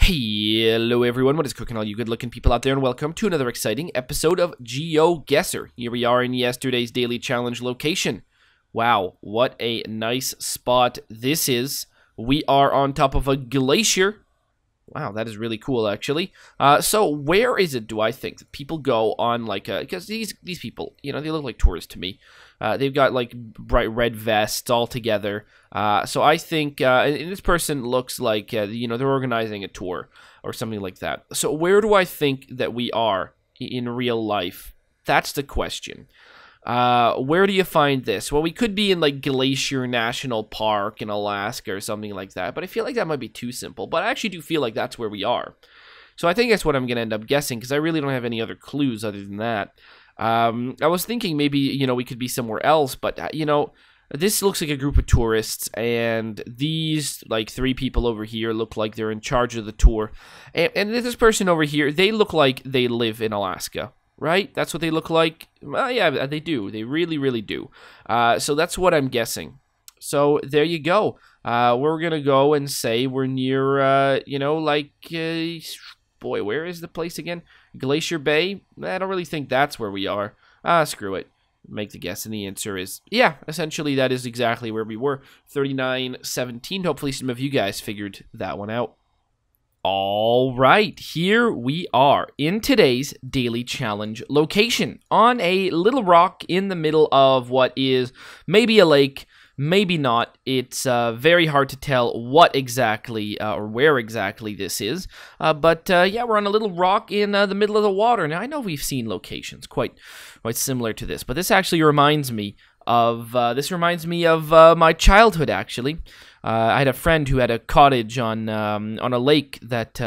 Hello everyone, what is cooking all you good looking people out there, and welcome to another exciting episode of GeoGuessr. Here we are in yesterday's daily challenge location. Wow, what a nice spot this is. We are on top of a glacier. Wow, that is really cool actually. So where is it, do I think, that people go on like because these people, you know, they look like tourists to me. They've got like bright red vests all together. So I think and this person looks like, you know, they're organizing a tour or something like that. So where do I think that we are in real life? That's the question. Where do you find this? Well, we could be in like Glacier National Park in Alaska or something like that, but I feel like that might be too simple. But I actually do feel like that's where we are. So I think that's what I'm going to end up guessing, because I really don't have any other clues other than that. I was thinking maybe, you know, we could be somewhere else, but, you know, this looks like a group of tourists, and these, like, three people over here look like they're in charge of the tour. And this person over here, they look like they live in Alaska. Right? That's what they look like? Well, yeah, they do. They really, really do. So that's what I'm guessing. So there you go. We're going to go and say we're near, you know, like, boy, where is the place again? Glacier Bay? I don't really think that's where we are. Screw it. Make the guess, and the answer is, yeah, essentially that is exactly where we were. 3917. Hopefully some of you guys figured that one out. All right, here we are in today's daily challenge location on a little rock in the middle of what is maybe a lake, maybe not. It's very hard to tell what exactly or where exactly this is. But yeah, we're on a little rock in the middle of the water. Now, I know we've seen locations quite similar to this, but this actually reminds me of my childhood, actually. I had a friend who had a cottage on a lake that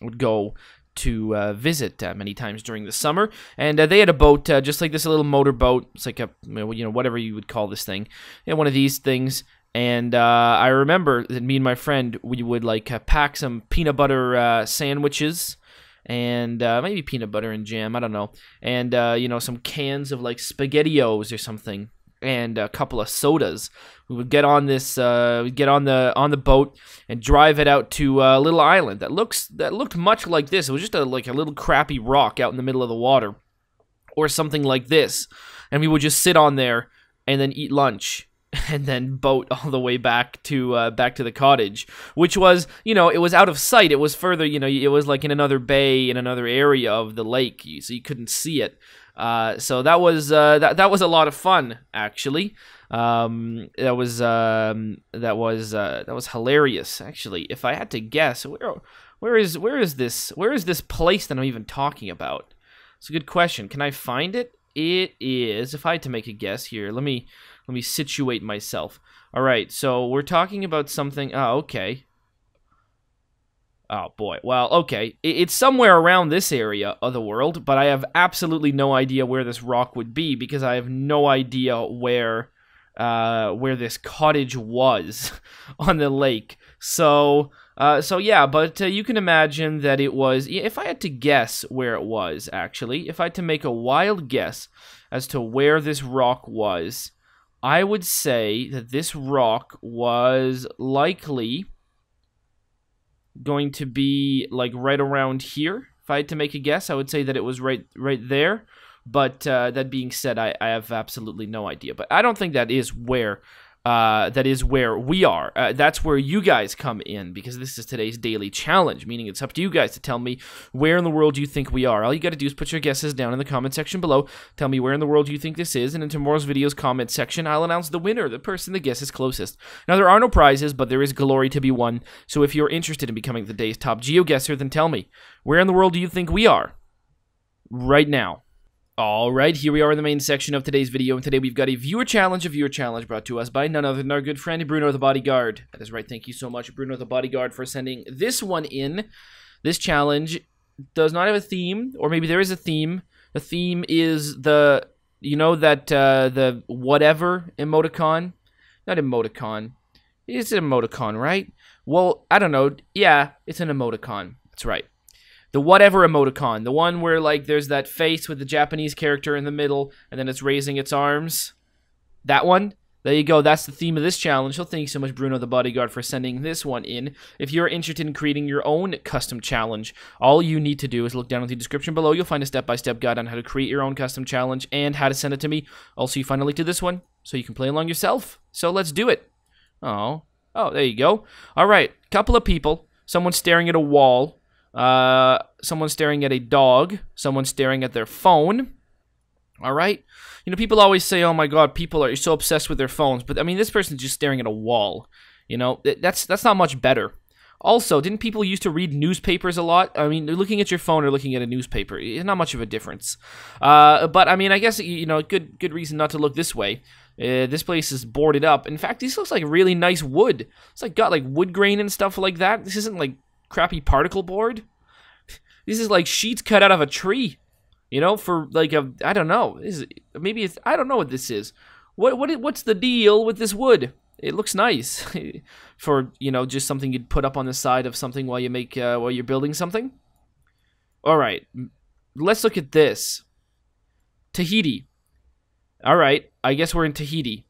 would go to visit many times during the summer, and they had a boat just like this, a little motor boat. It's like a, you know, whatever you would call this thing, one of these things. And I remember that me and my friend, we would like pack some peanut butter sandwiches. And maybe peanut butter and jam, I don't know. And you know, some cans of like SpaghettiOs or something, and a couple of sodas. We would get on this, we'd get on the boat and drive it out to a little island that looked much like this. It was just like a little crappy rock out in the middle of the water, or something like this. And we would just sit on there and then eat lunch, and then boat all the way back to the cottage, which was, you know, it was out of sight. It was further, you know, it was like in another bay, in another area of the lake, so you couldn't see it. So that was that was a lot of fun, actually. That was hilarious, actually. If I had to guess, where is this place that I'm even talking about? It's a good question. Can I find it? It is, if I had to make a guess here, let me situate myself. All right, so we're talking about something. Oh, okay. Oh, boy. Well, okay. It's somewhere around this area of the world, but I have absolutely no idea where this rock would be, because I have no idea where this cottage was on the lake. So yeah, but you can imagine that it was, if I had to guess where it was, actually, if I had to make a wild guess as to where this rock was, I would say that this rock was likely going to be like right around here. If I had to make a guess, I would say that it was right there. But that being said, I have absolutely no idea. But I don't think that is where we are. That's where you guys come in, because this is today's daily challenge, meaning it's up to you guys to tell me where in the world you think we are. All you got to do is put your guesses down in the comment section below. Tell me where in the world you think this is, and in tomorrow's video's comment section, I'll announce the winner, the person that guesses closest. Now, there are no prizes, but there is glory to be won. So if you're interested in becoming the day's top GeoGuessr, then tell me, where in the world do you think we are right now? Alright, here we are in the main section of today's video, and today we've got a viewer challenge brought to us by none other than our good friend Bruno the Bodyguard. That is right, thank you so much, Bruno the Bodyguard, for sending this one in. This challenge does not have a theme, or maybe there is a theme. The theme is the, you know, that, the whatever emoticon? Not emoticon. It's an emoticon, right? Well, I don't know. Yeah, it's an emoticon. That's right. The whatever emoticon, the one where, like, there's that face with the Japanese character in the middle, and then it's raising its arms. That one? There you go. That's the theme of this challenge. So thank you so much, Bruno the Bodyguard, for sending this one in. If you're interested in creating your own custom challenge, all you need to do is look down in the description below. You'll find a step-by-step guide on how to create your own custom challenge and how to send it to me. Also, you find a link to this one so you can play along yourself. So let's do it. Oh, there you go. All right, couple of people. Someone staring at a wall. Someone staring at a dog. Someone staring at their phone. All right. You know, people always say, oh my god, people are so obsessed with their phones. But, I mean, this person's just staring at a wall. You know, that's not much better. Also, didn't people used to read newspapers a lot? I mean, looking at your phone or looking at a newspaper, it's not much of a difference. But, I mean, I guess, you know, good reason not to look this way. This place is boarded up. In fact, this looks like really nice wood. It's like got like wood grain and stuff like that. This isn't like crappy particle board. This is like sheets cut out of a tree. You know, for like a, I don't know. Maybe it's, I don't know what this is. What's the deal with this wood? It looks nice for, you know, just something you'd put up on the side of something while you're building something. All right, let's look at this. Tahiti. All right, I guess we're in Tahiti.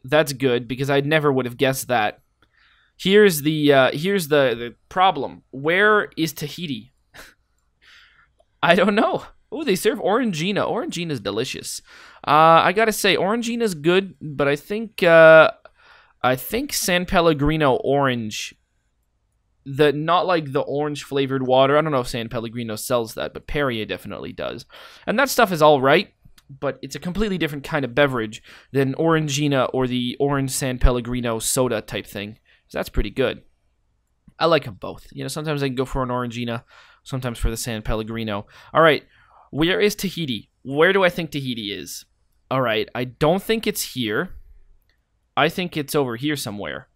That's good because I never would have guessed that. Here's the problem. Where is Tahiti? I don't know. Oh, they serve Orangina. Orangina's delicious. I gotta say, Orangina's good, but I think San Pellegrino orange, not like the orange flavored water. I don't know if San Pellegrino sells that, but Perrier definitely does. And that stuff is all right, but it's a completely different kind of beverage than Orangina or the orange San Pellegrino soda type thing. So that's pretty good. I like them both. You know, sometimes I can go for an Orangina, sometimes for the San Pellegrino. All right. Where is Tahiti? Where do I think Tahiti is? All right, I don't think it's here. I think it's over here somewhere.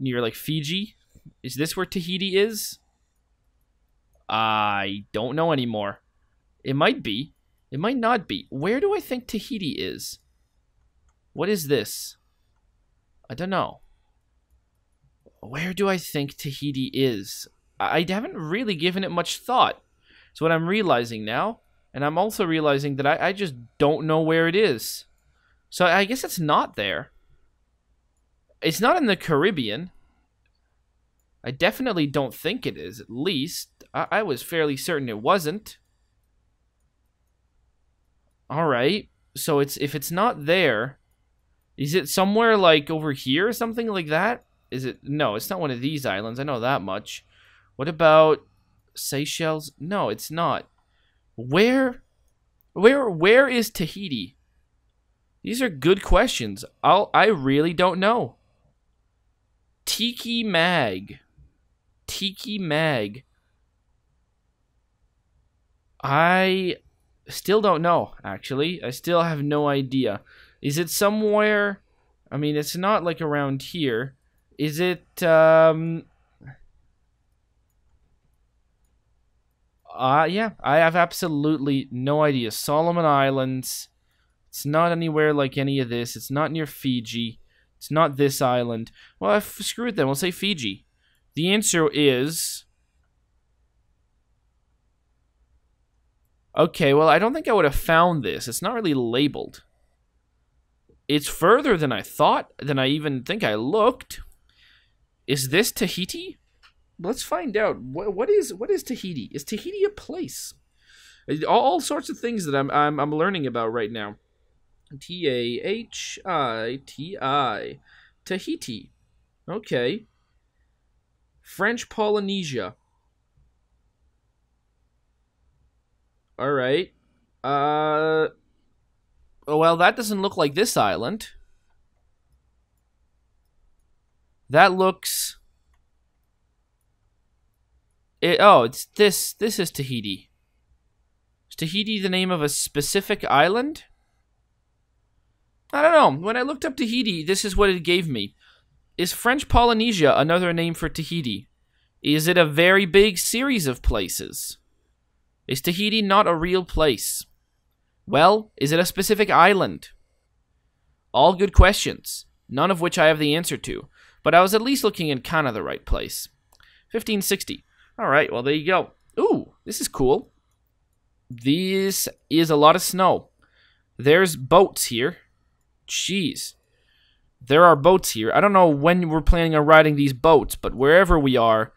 Near, like, Fiji? Is this where Tahiti is? I don't know anymore. It might be. It might not be. Where do I think Tahiti is? What is this? I don't know. Where do I think Tahiti is? I haven't really given it much thought. It's what I'm realizing now, and I'm also realizing that I just don't know where it is. So I guess it's not there. It's not in the Caribbean. I definitely don't think it is, at least. I was fairly certain it wasn't. Alright, so if it's not there, is it somewhere like over here or something like that? Is it? No, it's not one of these islands, I know that much. What about Seychelles? No, it's not. Where is Tahiti? These are good questions. I really don't know. Tiki Mag. I still don't know, actually. I still have no idea. Is it somewhere? I mean, it's not like around here. Is it, yeah, I have absolutely no idea. Solomon Islands. It's not anywhere like any of this. It's not near Fiji. It's not this island. Well, screw it then. We'll say Fiji. The answer is... Okay, well, I don't think I would have found this. It's not really labeled. It's further than I thought, than I even think I looked. Is this Tahiti? Let's find out. What is Tahiti? Is Tahiti a place? All sorts of things that I'm learning about right now. Tahiti. Tahiti. Okay. French Polynesia. All right. Well, that doesn't look like this island. That looks... it's this. This is Tahiti. Is Tahiti the name of a specific island? I don't know. When I looked up Tahiti, this is what it gave me. Is French Polynesia another name for Tahiti? Is it a very big series of places? Is Tahiti not a real place? Well, is it a specific island? All good questions, none of which I have the answer to, but I was at least looking in kind of the right place. 1560. All right, well, there you go. Ooh, this is cool. This is a lot of snow. There's boats here. Jeez. there are boats here. I don't know when we're planning on riding these boats, but wherever we are,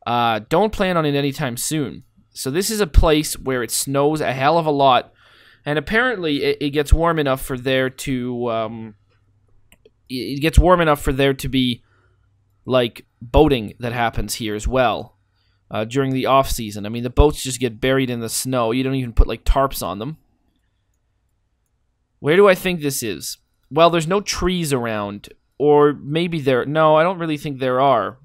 don't plan on it anytime soon. So this is a place where it snows a hell of a lot, and apparently it gets warm enough for there to be like boating that happens here as well during the off season. I mean, the boats just get buried in the snow. You don't even put like tarps on them. Where do I think this is? Well, there's no trees around, or maybe there. No, I don't really think there are.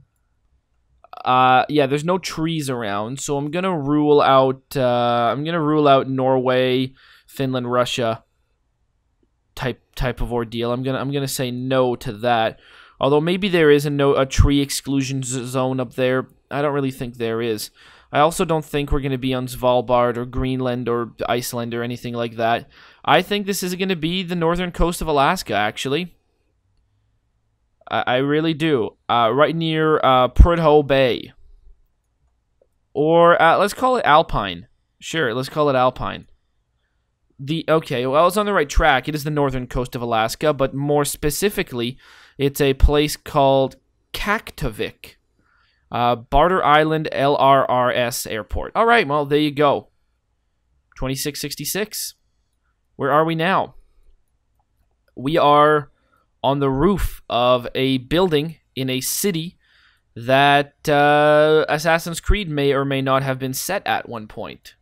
Yeah, there's no trees around, so I'm gonna rule out. Norway, Finland, Russia. Type of ordeal. I'm gonna say no to that. Although maybe there is a tree exclusion zone up there. I don't really think there is. I also don't think we're going to be on Svalbard or Greenland or Iceland or anything like that. I think this is going to be the northern coast of Alaska, actually. I really do. Right near Prudhoe Bay. Or let's call it Alpine. Sure, let's call it Alpine. Okay, well, I was on the right track. It is the northern coast of Alaska, but more specifically, it's a place called Kaktovik. Barter Island LRRS Airport. All right, well, there you go. 2666. Where are we now? We are on the roof of a building in a city that Assassin's Creed may or may not have been set at one point.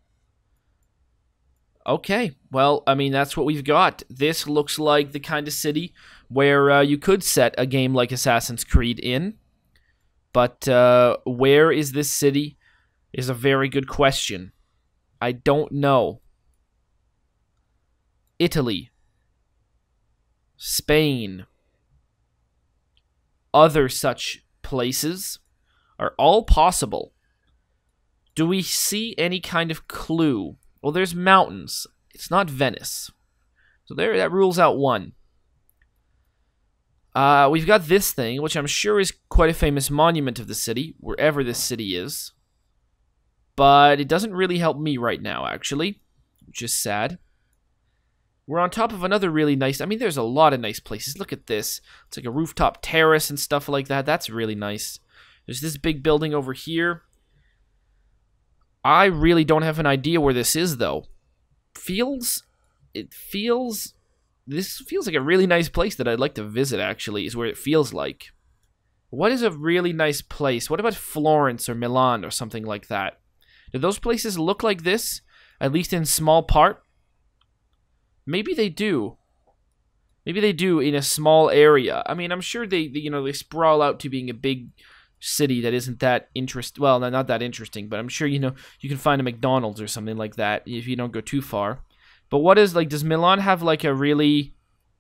Okay, well, I mean, that's what we've got. This looks like the kind of city where you could set a game like Assassin's Creed in. But where is this city is a very good question. I don't know. Italy. Spain. Other such places are all possible. Do we see any kind of clue? Well, there's mountains. It's not Venice. So there, that rules out one. We've got this thing, which I'm sure is quite a famous monument of the city, wherever this city is. But it doesn't really help me right now, actually, which is sad. We're on top of another really nice... I mean, there's a lot of nice places. Look at this. It's like a rooftop terrace and stuff like that. That's really nice. There's this big building over here. I really don't have an idea where this is, though. This feels like a really nice place that I'd like to visit, actually, is where it feels like. What is a really nice place? What about Florence or Milan or something like that? Do those places look like this? At least in small part? Maybe they do. Maybe they do in a small area. I mean, I'm sure they sprawl out to being a big city that isn't that interesting. Well, not that interesting, but I'm sure, you can find a McDonald's or something like that if you don't go too far. But what is, like, does Milan have, like, a really...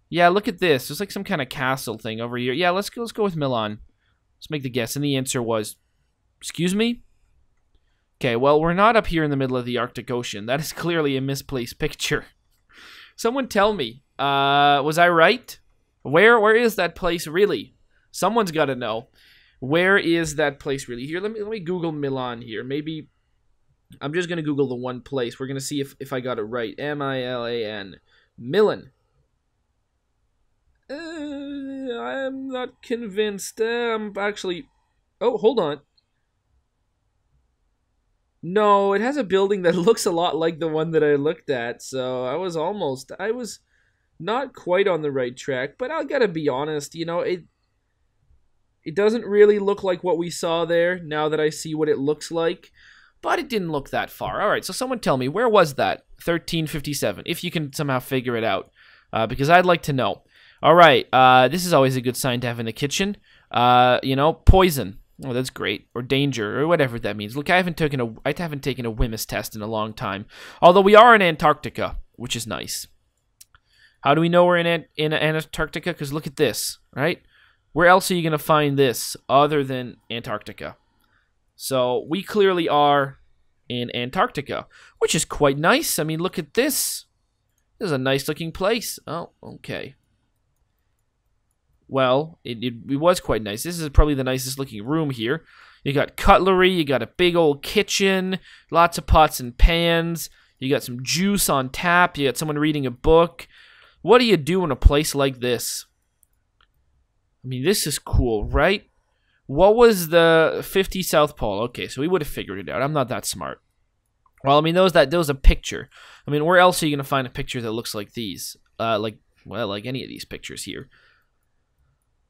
Yeah, look at this. There's, like, some kind of castle thing over here. Yeah, let's go with Milan. Let's make the guess. And the answer was... Excuse me? Okay, well, we're not up here in the middle of the Arctic Ocean. That is clearly a misplaced picture. Someone tell me. Was I right? Where is that place really? Someone's got to know. Where is that place really? Here, let me Google Milan here. Maybe... I'm just going to Google the one place. We're going to see if I got it right. M-I-L-A-N. Milan. I'm not convinced. I'm actually... Oh, hold on. No, it has a building that looks a lot like the one that I looked at. So I was not quite on the right track. But I got to be honest, it doesn't really look like what we saw there now that I see what it looks like. But it didn't look that far. All right, so someone tell me, where was that? 1357, if you can somehow figure it out, because I'd like to know. All right, this is always a good sign to have in the kitchen. Poison. Oh, that's great. Or danger, or whatever that means. Look, I haven't taken a Wimmis test in a long time. Although we are in Antarctica, which is nice. How do we know we're in Antarctica? Because look at this, right? Where else are you going to find this other than Antarctica? So we clearly are in Antarctica, which is quite nice. I mean, look at this. This is a nice-looking place. Oh, okay. Well, it was quite nice. This is probably the nicest-looking room here. You got cutlery. You got a big old kitchen. Lots of pots and pans. You got some juice on tap. You got someone reading a book. What do you do in a place like this? I mean, this is cool, right? What was the 50 South Pole? Okay, so we would have figured it out. I'm not that smart. Well, I mean, there was a picture. I mean, where else are you going to find a picture that looks like these? Like any of these pictures here.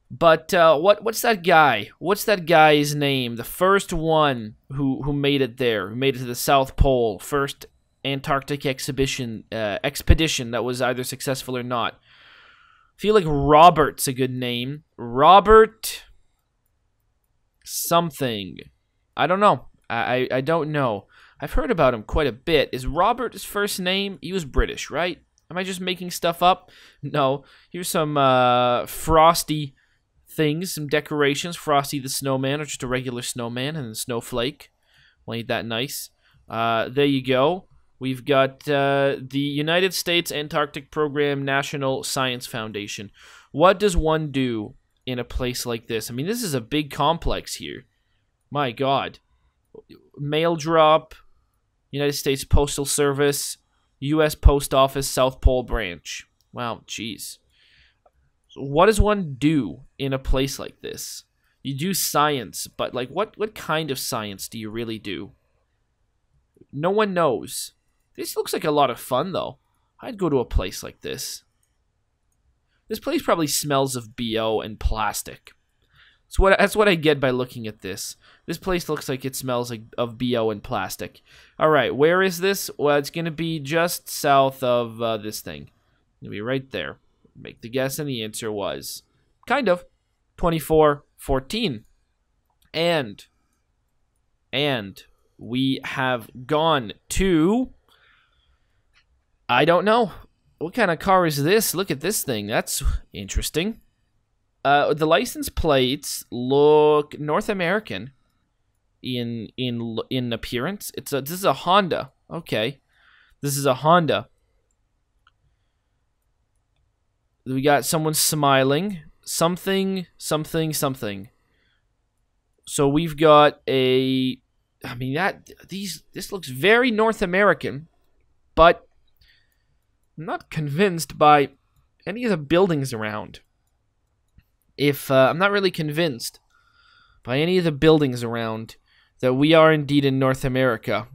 But what's that guy? What's that guy's name? The first one who made it there, who made it to the South Pole, first Antarctic expedition that was either successful or not. I feel like Robert's a good name. Robert something. I don't know. I don't know. I've heard about him quite a bit. Is Robert his first name? He was British, right? Am I just making stuff up? No. Here's some frosty things, some decorations. Frosty the Snowman, or just a regular snowman, and a snowflake. Well, ain't that nice? There you go. We've got the United States Antarctic Program National Science Foundation. What does one do in a place like this? I mean, this is a big complex here. My God. Mail drop, United States Postal Service, U.S. Post Office, South Pole Branch. Wow, jeez. So what does one do in a place like this? You do science, but like what kind of science do you really do? No one knows. This looks like a lot of fun, though. I'd go to a place like this. This place probably smells of BO and plastic. That's what I get by looking at this. This place looks like it smells of BO and plastic. All right, where is this? Well, it's going to be just south of this thing. It's going to be right there. Make the guess, and the answer was kind of 2414. And we have gone to, I don't know. What kind of car is this? Look at this thing. That's interesting. The license plates look North American in appearance. This is a Honda. Okay. This is a Honda. We got someone smiling. Something. So we've got a, I mean, this looks very North American, but I'm not convinced by any of the buildings around. I'm not really convinced by any of the buildings around that we are indeed in North America,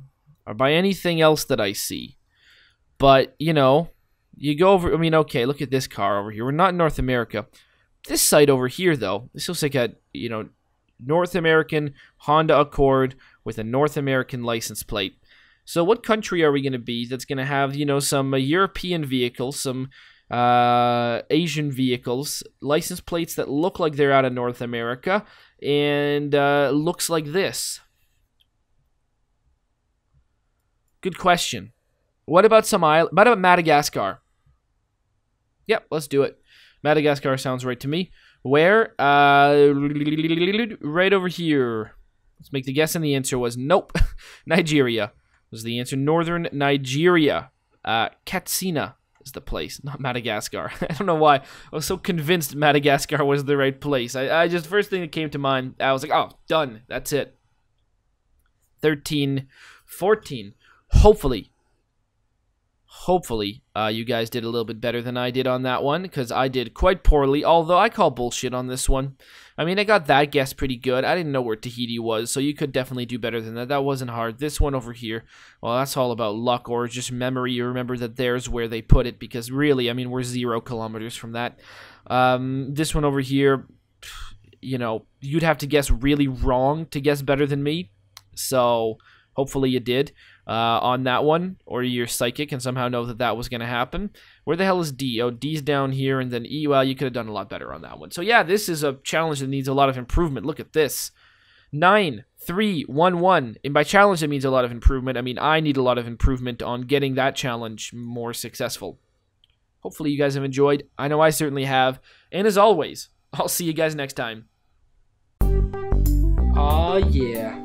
or by anything else that I see. But, you know, you go over, I mean, okay, look at this car over here. We're not in North America. This site over here, though, this looks like a, you know, North American Honda Accord with a North American license plate. So what country are we going to be that's going to have, you know, some European vehicles, some Asian vehicles, license plates that look like they're out of North America, and looks like this? Good question. What about what about Madagascar? Yep, let's do it. Madagascar sounds right to me. Where? Right over here. Let's make the guess, and the answer was nope. Nigeria was the answer. Northern Nigeria. Katsina is the place, not Madagascar. I don't know why. I was so convinced Madagascar was the right place. I just, first thing that came to mind, I was like, oh, done. That's it. 13, 14. Hopefully, you guys did a little bit better than I did on that one, because I did quite poorly, although I call bullshit on this one. I mean, I got that guess pretty good. I didn't know where Tahiti was, so you could definitely do better than that. That wasn't hard. This one over here, well, that's all about luck or just memory. You remember that there's where they put it, because really, I mean, we're 0 kilometers from that. This one over here, you know, you'd have to guess really wrong to guess better than me, so hopefully you did on that one, or you're psychic and somehow know that that was going to happen. Where the hell is D? Oh, D's down here, and then E. Well, you could have done a lot better on that one. So yeah, this is a challenge that needs a lot of improvement. Look at this. 9, 3, 1, 1. And by challenge, it means a lot of improvement. I mean, I need a lot of improvement on getting that challenge more successful. Hopefully you guys have enjoyed. I know I certainly have. And as always, I'll see you guys next time. Aw, yeah.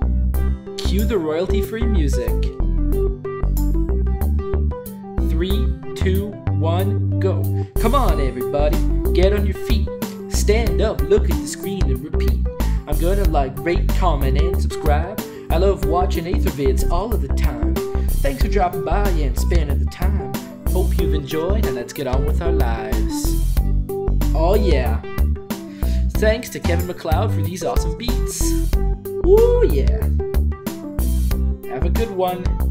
Cue the royalty-free music. 3, 2, 1, go. Come on, everybody. Get on your feet. Stand up, look at the screen, and repeat. I'm gonna like, rate, comment, and subscribe. I love watching Ather vids all of the time. Thanks for dropping by and spending the time. Hope you've enjoyed, and let's get on with our lives. Oh yeah. thanks to Kevin MacLeod for these awesome beats. Ooh, yeah. Have a good one.